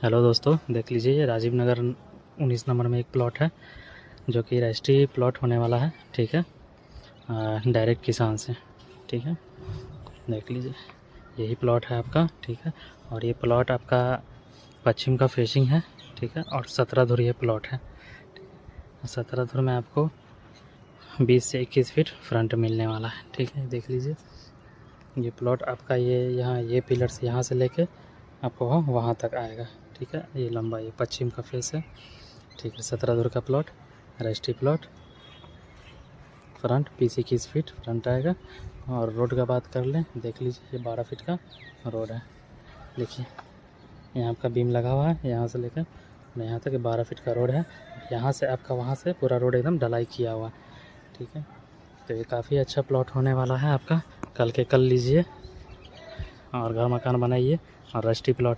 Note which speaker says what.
Speaker 1: Hello दोस्तों, देख लीजिए ये राजीव नगर 19 नंबर में एक प्लॉट है जो कि रजिस्ट्री प्लॉट होने वाला है। ठीक है, डायरेक्ट किसान से। ठीक है, देख लीजिए यही प्लॉट है आपका। ठीक है, और ये प्लॉट आपका पश्चिम का फेसिंग है। ठीक है, और 17 धुर ये प्लॉट है। 17 धुर में आपको 20 से 21 फीट फ्रंट मिलने वाला है। ठीक है, देख लीजिए ये प्लॉट आपका ये पिलर से यहाँ से लेके आपको वहाँ तक आएगा। ठीक है, ये लंबा ये पश्चिम का फेस है। ठीक है, 17 धुर का plot, registry plot, front 20-21 feet front आएगा। और रोड का बात कर लें, देख लीजिए ये 12 फीट का रोड है। देखिए यहाँ आपका बीम लगा हुआ है, यहाँ से लेकर यहाँ तक 12 फीट का रोड है। यहाँ से आपका वहाँ से पूरा रोड एकदम ढलाई किया हुआ है। ठीक है, तो ये काफ़ी अच्छा प्लॉट होने वाला है आपका। कल लीजिए और घर मकान बनाइए और रजिस्ट्री प्लॉट